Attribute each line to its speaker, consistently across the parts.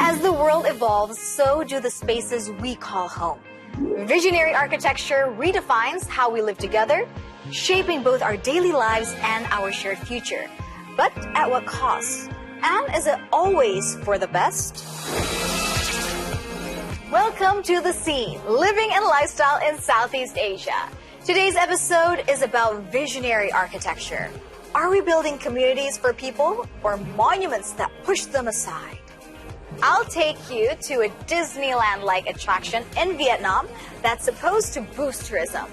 Speaker 1: As the world evolves, so do the spaces we call home. Visionary architecture redefines how we live together, shaping both our daily lives and our shared future. But at what cost? And is it always for the best? Welcome to The Scene, Living and Lifestyle in Southeast Asia. Today's episode is about visionary architecture. Are we building communities for people or monuments that push them aside? I'll take you to a Disneyland-like attraction in Vietnam that's supposed to boost tourism.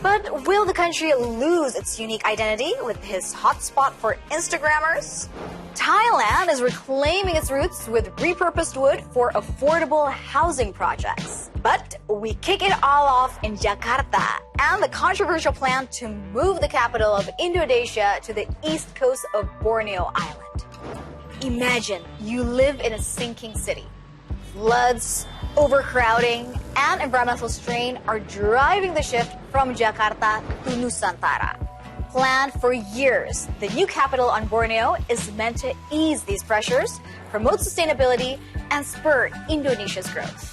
Speaker 1: But will the country lose its unique identity with this hotspot for Instagrammers? Thailand is reclaiming its roots with repurposed wood for affordable housing projects. But we kick it all off in Jakarta and the controversial plan to move the capital of Indonesia to the east coast of Borneo Island. Imagine you live in a sinking city. Floods, overcrowding, and environmental strain are driving the shift from Jakarta to Nusantara. Planned for years, the new capital on Borneo is meant to ease these pressures, promote sustainability, and spur Indonesia's growth.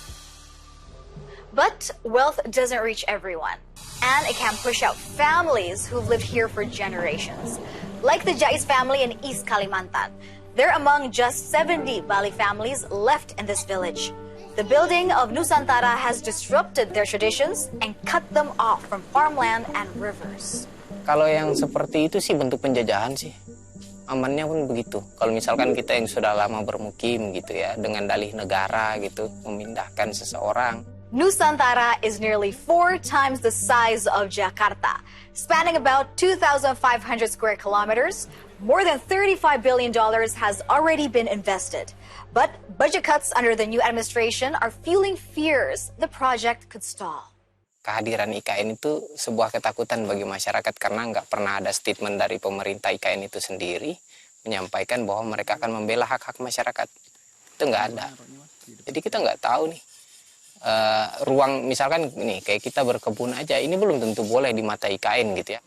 Speaker 1: But wealth doesn't reach everyone, and it can push out families who've lived here for generations. Like the Jais family in East Kalimantan, they're among just 70 Bali families left in this village. The building of Nusantara has disrupted their traditions and cut them off from farmland and rivers.
Speaker 2: Kalau yang seperti itu sih bentuk penjajahan sih. Amannya pun begitu. Kalau misalkan kita yang sudah lama bermukim gitu ya, dengan dalih negara gitu, memindahkan seseorang.
Speaker 1: Nusantara is nearly 4 times the size of Jakarta, spanning about 2,500 square kilometers. More than $35 billion has already been invested. But budget cuts under the new administration are fueling fears the project could stall.
Speaker 2: Kehadiran IKN itu sebuah ketakutan bagi masyarakat karena nggak pernah ada statement dari pemerintah IKN itu sendiri menyampaikan bahwa mereka akan membela hak-hak masyarakat. Itu nggak ada. Jadi kita nggak tahu nih ruang misalkan nih kayak kita berkebun aja ini belum tentu boleh di mata IKN gitu ya.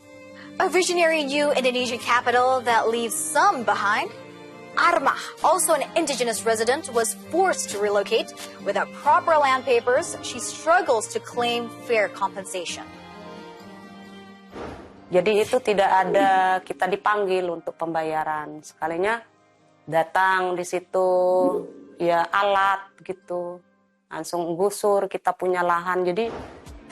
Speaker 1: A visionary new Indonesian capital that leaves some behind. Armah, also an indigenous resident, was forced to relocate. Without proper land papers, she struggles to claim fair compensation.
Speaker 3: Jadi itu tidak ada kita dipanggil untuk pembayaran. Sekalinya datang di situ ya alat gitu. Langsung gusur kita punya lahan. Jadi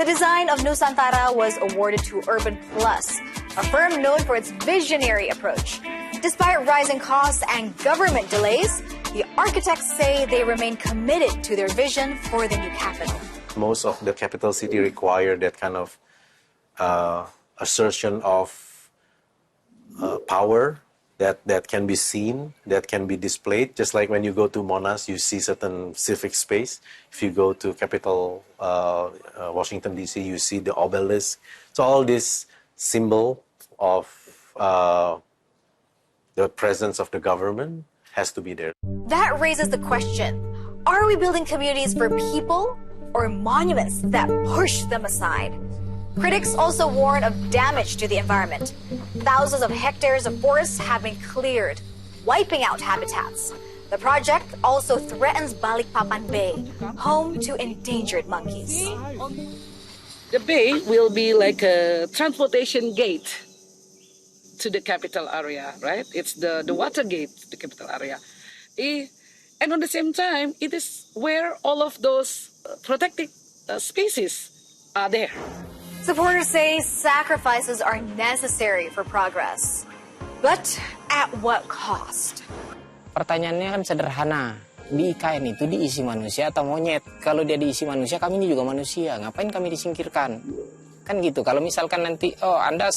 Speaker 1: the design of Nusantara was awarded to Urban Plus, a firm known for its visionary approach. Despite rising costs and government delays, the architects say they remain committed to their vision for the new capital.
Speaker 4: Most of the capital city require that kind of assertion of power that can be seen, that can be displayed. Just like when you go to Monas, you see certain civic space. If you go to capital Washington, D.C., you see the obelisk. So all this symbol of the presence of the government has to be there.
Speaker 1: That raises the question, are we building communities for people or monuments that push them aside? Critics also warn of damage to the environment. Thousands of hectares of forests have been cleared, wiping out habitats. The project also threatens Balikpapan Bay, home to endangered monkeys.
Speaker 5: The bay will be like a transportation gate to the capital area, right? It's the water gate to the capital area. And at the same time, it is where all of those protected species are there.
Speaker 1: Supporters say sacrifices are necessary for progress. But at what cost?
Speaker 2: Pertanyaannya kan sederhana. Di IKN itu diisi manusia atau monyet? Kalau dia diisi manusia, kami ini juga manusia. Ngapain kami disingkirkan? Kan gitu. Kalau misalkan nanti, Anda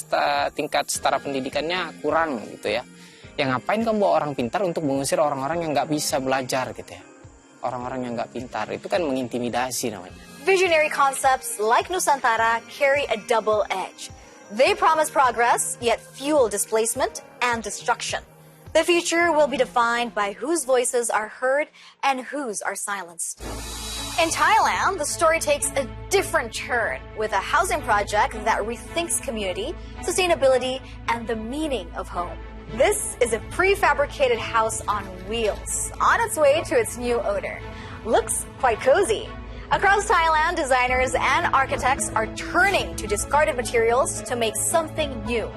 Speaker 2: tingkat setara pendidikannya kurang gitu ya. Ya ngapain kamu bawa orang pintar untuk mengusir orang-orang yang nggak bisa belajar gitu ya. Orang-orang yang nggak pintar. Itu kan mengintimidasi namanya.
Speaker 1: Visionary concepts like Nusantara carry a double edge. They promise progress, yet fuel displacement and destruction. The future will be defined by whose voices are heard and whose are silenced. In Thailand, the story takes a different turn with a housing project that rethinks community, sustainability, and the meaning of home. This is a prefabricated house on wheels, on its way to its new owner. Looks quite cozy. Across Thailand, designers and architects are turning to discarded materials to make something new,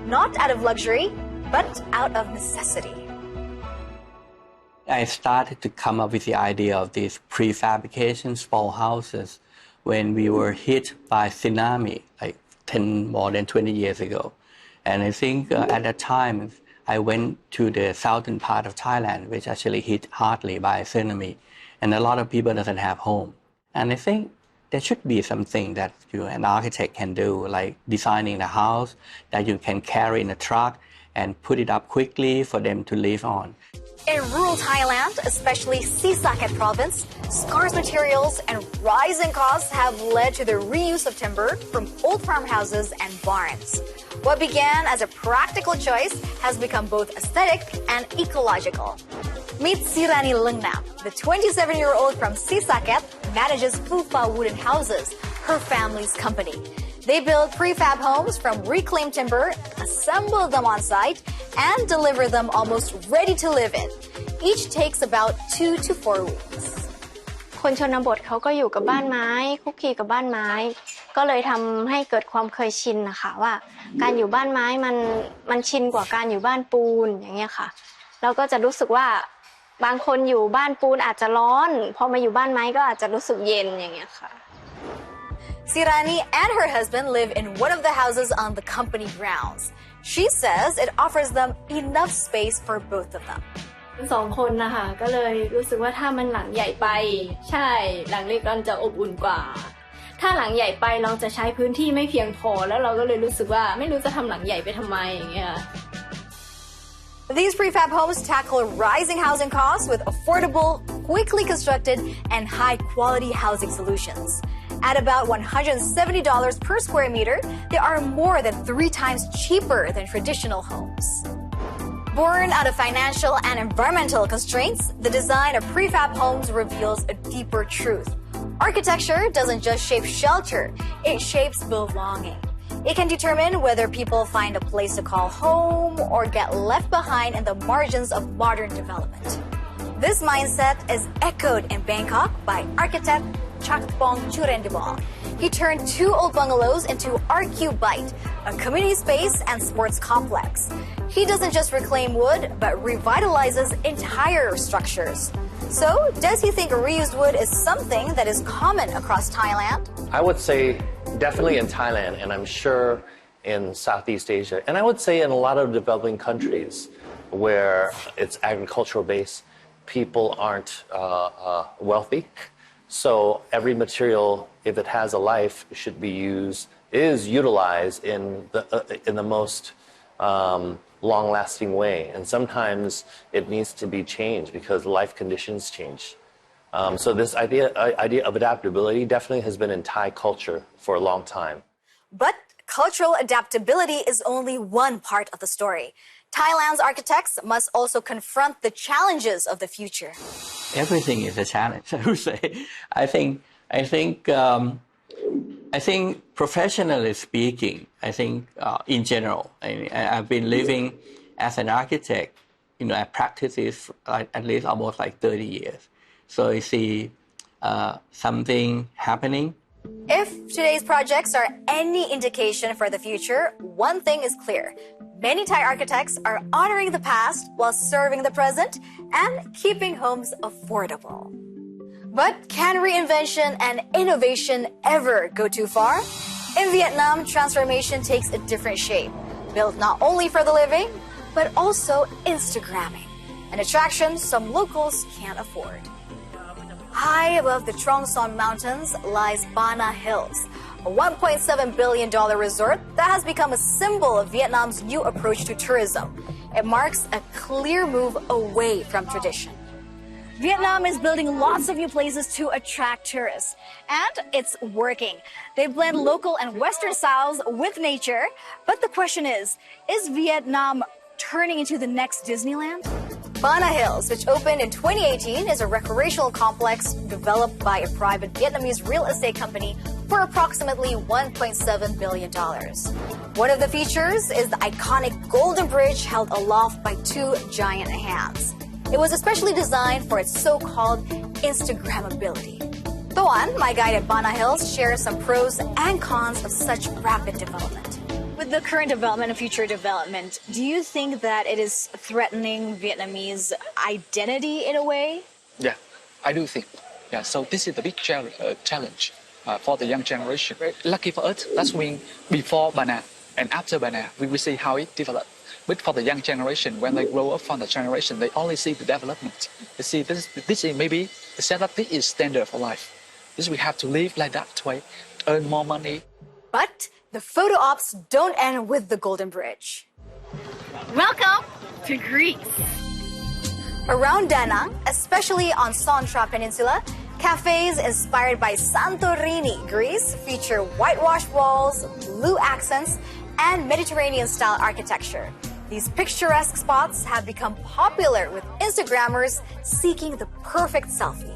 Speaker 1: not out of luxury, but out of necessity.
Speaker 6: I started to come up with the idea of these prefabrication small houses when we were hit by tsunami, like more than 20 years ago. And I think at that time, I went to the southern part of Thailand, which actually hit hardly by tsunami. And a lot of people doesn't have home. And I think there should be something that an architect can do, like designing a house that you can carry in a truck and put it up quickly for them to live on.
Speaker 1: In rural Thailand, especially Sisaket province, scarce materials and rising costs have led to the reuse of timber from old farmhouses and barns. What began as a practical choice has become both aesthetic and ecological. Meet Sirani Lengnam, the 27-year-old from Sisaket manages Fufa Wooden Houses, her family's company. They build prefab homes from reclaimed timber, assemble them on site, and deliver them almost ready to live in. Each takes about 2 to 4 weeks.
Speaker 7: คนชนบทเขาก็อยู่กับบ้านไม้คุกคีกับบ้านไม้ก็เลยทำให้เกิดความเคยชินนะคะว่าการอยู่บ้านไม้มันชินกว่าการอยู่บ้านปูนอย่างเงี้ยค่ะเราก็จะรู้สึกว่าบางคนอยู่บ้านปูนอาจจะร้อนพอมาอยู่บ้านไม้ก็อาจจะรู้สึกเย็นอย่างเงี้ยค่ะ
Speaker 1: Sirani and her husband live in one of the houses on the company grounds. She says it offers them enough space for both of them.
Speaker 7: สองคนนะคะก็เลยรู้สึกว่าถ้ามันหลังใหญ่ไปใช่หลังเล็กมันจะอบอุ่นกว่าถ้าหลังใหญ่ไปเราจะใช้พื้นที่ไม่เพียงพอแล้วเราก็เลยรู้สึกว่าไม่รู้จะทำหลังใหญ่ไปทำไมอย่างเงี้ย
Speaker 1: These prefab homes tackle rising housing costs with affordable, quickly constructed, and high-quality housing solutions. At about $170 per square meter, they are more than 3 times cheaper than traditional homes. Born out of financial and environmental constraints, the design of prefab homes reveals a deeper truth. Architecture doesn't just shape shelter, it shapes belonging. It can determine whether people find a place to call home or get left behind in the margins of modern development. This mindset is echoed in Bangkok by architect Chakpong Churendibong. He turned 2 old bungalows into RQ Bite, a community space and sports complex. He doesn't just reclaim wood, but revitalizes entire structures. So, does he think reused wood is something that is common across Thailand?
Speaker 8: I would say definitely in Thailand, and I'm sure in Southeast Asia, and I would say in a lot of developing countries where it's agricultural based, people aren't wealthy. So every material, if it has a life, should be is utilized in the most long-lasting way. And sometimes it needs to be changed because life conditions change. So this idea of adaptability definitely has been in Thai culture for a long time.
Speaker 1: But cultural adaptability is only one part of the story. Thailand's architects must also confront the challenges of the future.
Speaker 6: Everything is a challenge, I would say. I think professionally speaking, in general, I've been living as an architect, I practice this at least almost like 30 years. So you see something happening.
Speaker 1: If today's projects are any indication for the future, one thing is clear. Many Thai architects are honoring the past while serving the present and keeping homes affordable. But can reinvention and innovation ever go too far? In Vietnam, transformation takes a different shape, built not only for the living, but also Instagramming, an attraction some locals can't afford. High above the Trong Son Mountains lies Bana Hills, a $1.7 billion resort that has become a symbol of Vietnam's new approach to tourism. It marks a clear move away from tradition. Vietnam is building lots of new places to attract tourists, and it's working. They blend local and Western styles with nature, but the question is Vietnam turning into the next Disneyland? Bana Hills, which opened in 2018, is a recreational complex developed by a private Vietnamese real estate company for approximately $1.7 billion. One of the features is the iconic Golden Bridge held aloft by two giant hands. It was especially designed for its so-called Instagrammability. Thoan, my guide at Bana Hills, shares some pros and cons of such rapid development. With the current development and future development, do you think that it is threatening Vietnamese identity in a way?
Speaker 9: Yeah, I do think. Yeah, so this is the big challenge for the young generation. Lucky for us, that's when before Bana and after Bana, we will see how it developed. But for the young generation, when they grow up from the generation, they only see the development. They see this is maybe the setup, this is standard for life. This we have to live like that way, earn more money.
Speaker 1: But the photo ops don't end with the Golden Bridge.
Speaker 10: Welcome to Greece.
Speaker 1: Around Da Nang, especially on Sontra Peninsula, cafes inspired by Santorini, Greece, feature whitewashed walls, blue accents, and Mediterranean-style architecture. These picturesque spots have become popular with Instagrammers seeking the perfect selfie.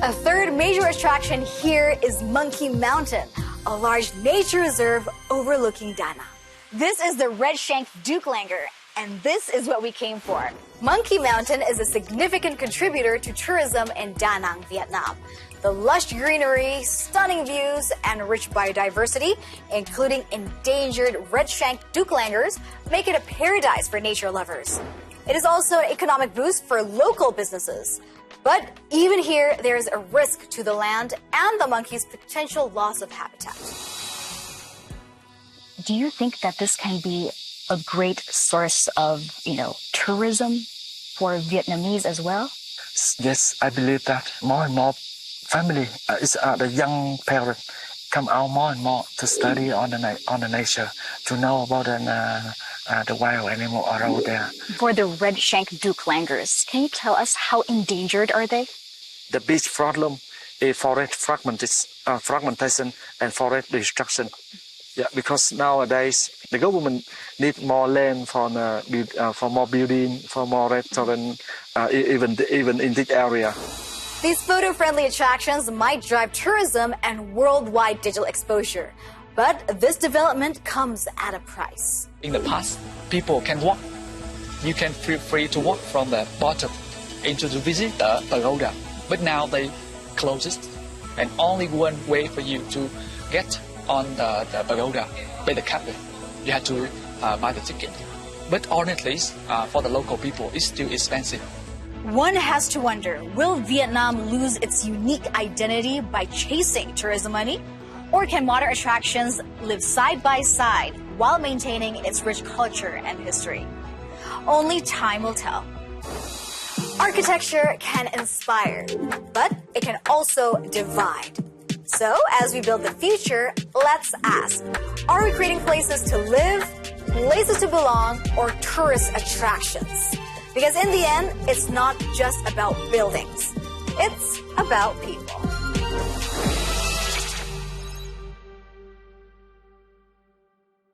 Speaker 1: A third major attraction here is Monkey Mountain, a large nature reserve overlooking Da Nang. This is the red-shanked Duke-langer, and this is what we came for. Monkey Mountain is a significant contributor to tourism in Da Nang, Vietnam. The lush greenery, stunning views, and rich biodiversity, including endangered red-shanked Duke-langers, make it a paradise for nature lovers. It is also an economic boost for local businesses. But even here, there is a risk to the land and the monkeys' potential loss of habitat.
Speaker 10: Do you think that this can be a great source of, tourism for Vietnamese as well?
Speaker 11: Yes, I believe that more and more family, the young parents come out more and more to study on the nature, to know about the wild animal around there.
Speaker 10: For the red-shanked Duke-langers, can you tell us how endangered are they?
Speaker 11: The big problem is forest fragmentation and forest destruction. Yeah, because nowadays the government needs more land for more building, for more restaurant, even in this area.
Speaker 1: These photo-friendly attractions might drive tourism and worldwide digital exposure. But this development comes at a price.
Speaker 9: In the past, people can walk. You can feel free to walk from the bottom into to visit the pagoda. But now they close it, and only one way for you to get on the pagoda, pay the captain. You have to buy the ticket. But honestly, for the local people, it's still expensive.
Speaker 1: One has to wonder, will Vietnam lose its unique identity by chasing tourism money? Or can modern attractions live side by side while maintaining its rich culture and history? Only time will tell. Architecture can inspire, but it can also divide. So, as we build the future, let's ask, are we creating places to live, places to belong, or tourist attractions? Because in the end, it's not just about buildings. It's about people.